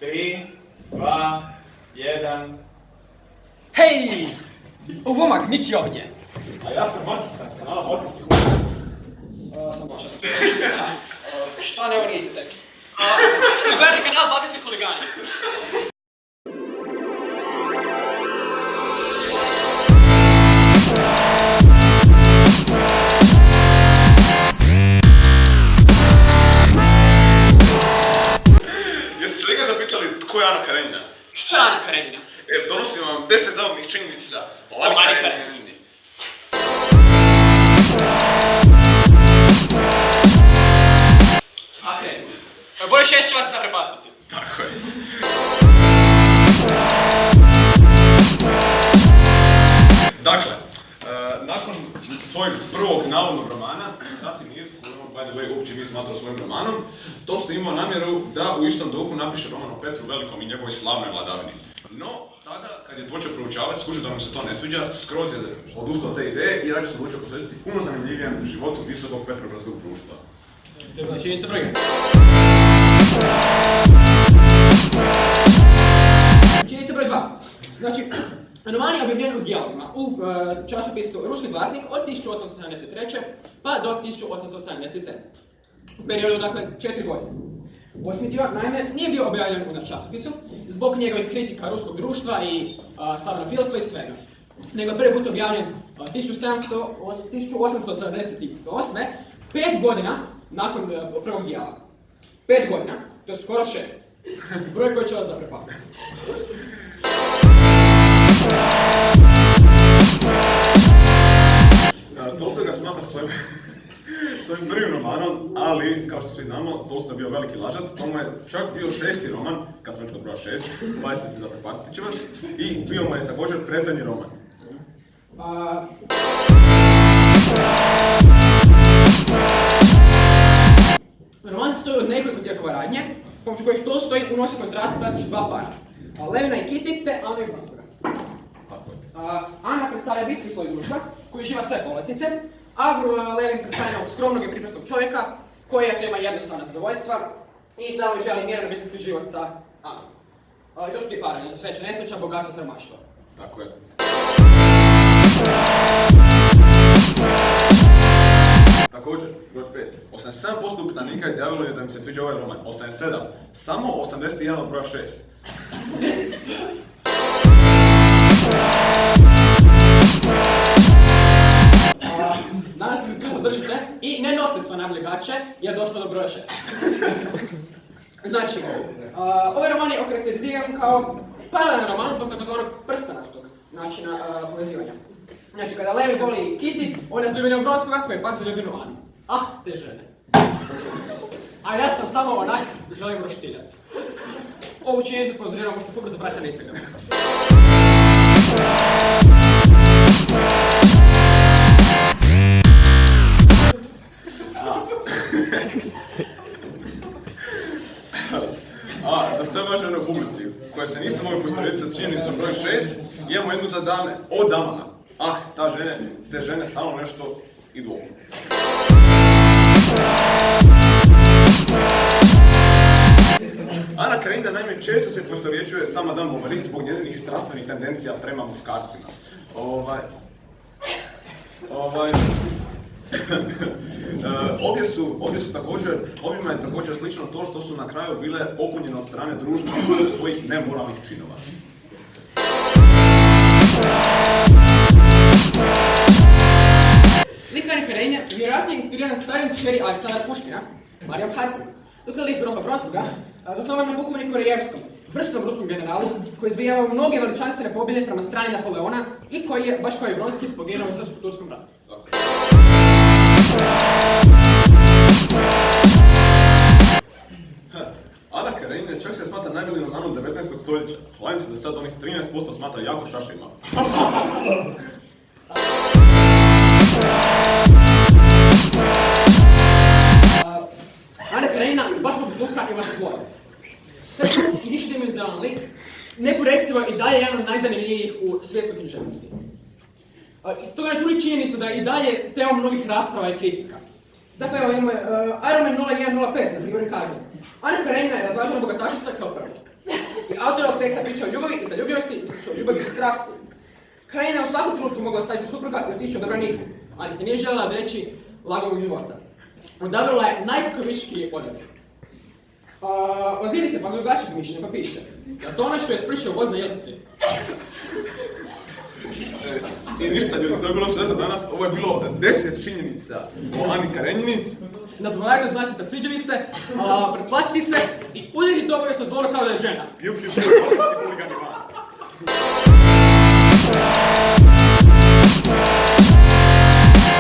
3, 2, 1. Hej! Uwomak, Miki ovdje. A ja sam Marki sa kanala Motorski Šta ne, ovo nije isti tekst. Gledajte kanal Balkanski huligani. Jeste se li ga zapitali tko je Ana Karenjina? Što je Ana Karenjina? Donosim vam 10 zavodnih činjenica o Ani Karenjini. A krenimo. Bolje 6 će vas zaprepastiti. Tako je. Dakle, nakon svojeg prvog navodnog romana, Ratimir, koji on, by the way, uopće nije smatrao svojim romanom, Tolstoj imao namjeru da u istom duhu napiše roman o Petru Velikom i njegovoj slavnoj vladavini. No, tada, kad je počeo proučavati, skužio da mu se to ne sviđa, skroz je odustao od te ideje i rađe se odlučio posvetiti puno zanimljivijem životu visokog petrogradskog društva. To je bila činjenica broj 1. Činjenica broj 2. Znači, roman je objavljen u dijalogima u časopisu Ruski glasnik od 1873. pa do 1877. U periodu, dakle, 4 godine. Osmi dio, naime, nije bio objavljen u naš časopisu zbog njegovih kritika ruskog društva i slavnofilstva i svega. Nego je prvi put objavljen 1878. 5 godina nakon prvog dijaloga. 5 godina, to je skoro 6. Broj koji će vas zaprepastiti. Tolstoj ga smatra svojim prvim romanom, ali, kao što svi znamo, Tolstoj je bio veliki lažac, to mu je čak bio 6. roman, kad smo već kod broja 6, pazite se, zaprepastit će vas, i bio mu je također predzadnji roman. Roman se stoji od nekoliko tijekova radnje, pomoću kojih Tolstoj unosi kontrast praktično dva para. Levina i Kitty te Ana i Vronstvega. Tako je. Ana predstavlja viski sloj društva koji živa sve povlastice, a Levin predstavlja ovog skromnog i priprostog čovjeka koji je tema jednostavna zadovoljstva i samo želi miran obiteljski život sa Anom. I to su ti paranje za sreća, nesreća, bogatstvo, siromaštvo. Tako je. Također, broj 5. 87% upitanika izjavilo je da im se sviđa ovaj roman. 87. Samo 81 od broja 6. Danas se krso držite i ne nosite svoje najbolje gaće jer došlo do broja 6. Znači, ovaj roman je okarakteriziran kao paralelan roman zbog takozvanog prstanastog načina povezivanja. Znači, kada Levin voli Kitty, on je zaljubljen u Vronskoga koji je pak zaljubljen u Anu. Ah, te žene. A ja sam samo onak, želim roštiljati. Ovu činjenicu sponzoriramo možete puno zapratiti na Instagramu. A, za sve vaše u publici, koje se niste mogli postaviti sa činjenicom broj 6, imamo jednu za dame, o damama. Ah, te žene stalno nešto idu ovo. Ana Karenjina naime često se poistovjećuje sa Madame Bovary zbog njezinih strastvenih tendencija prema muškarcima. Objema je također slično to što su na kraju bile poklonjene od strane društva svojih nemoralnih činova. Lik Ane Karenjine vjerojatno je inspiriran starim kćeri Aleksandra Puškina, Marijom Harkovu, dok je lik Broha Bronskoga zasnovan na Bukovini Korejevskom, vrsnom ruskom generalu koji izbijava mnoge veličanstvene pobjede prema strani Napoleona i koji je, baš kao i Vronski, poginuo u Srpsko-turskom ratu. Ana Karenjina čak se smatra najboljim romanom 19. stoljeća. Šalim se da sad onih 13% smatra jako šašima. Ana Karenjina baš zbog duha ima svoje. I višedimenzionalan lik, neporecivo i dalje jedan od najzanimljivijih u svjetskoj književnosti. Toga ne čuli činjenica da je i dalje tema mnogih rasprava i kritika. Dakle, evo imamo Iron Man 0105, na primjer kaže Ana Karenjina je razlažena bogatašica kao prvo. teksta priča o ljubavi i zaljubljenosti, ističe o ljubavi i strasti. Krajina je u svakom trenutku mogla staviti supruga i otići odabraniku, ali se nije željela veći lagovog života. Odabrala je najkukavičkiji odabir. Oziri se pak drugačijeg mišljenja pa piše da to ono što je spričao voz na jelici. I ništa ljudi, to je bilo sve za danas. Ovo je bilo 10 činjenica o Ani Karenjini. Ne zaboravite značica sviđa mi se, pretplatiti se i udriti to obavijesno zvono kao da je žena. Piju, huligani van.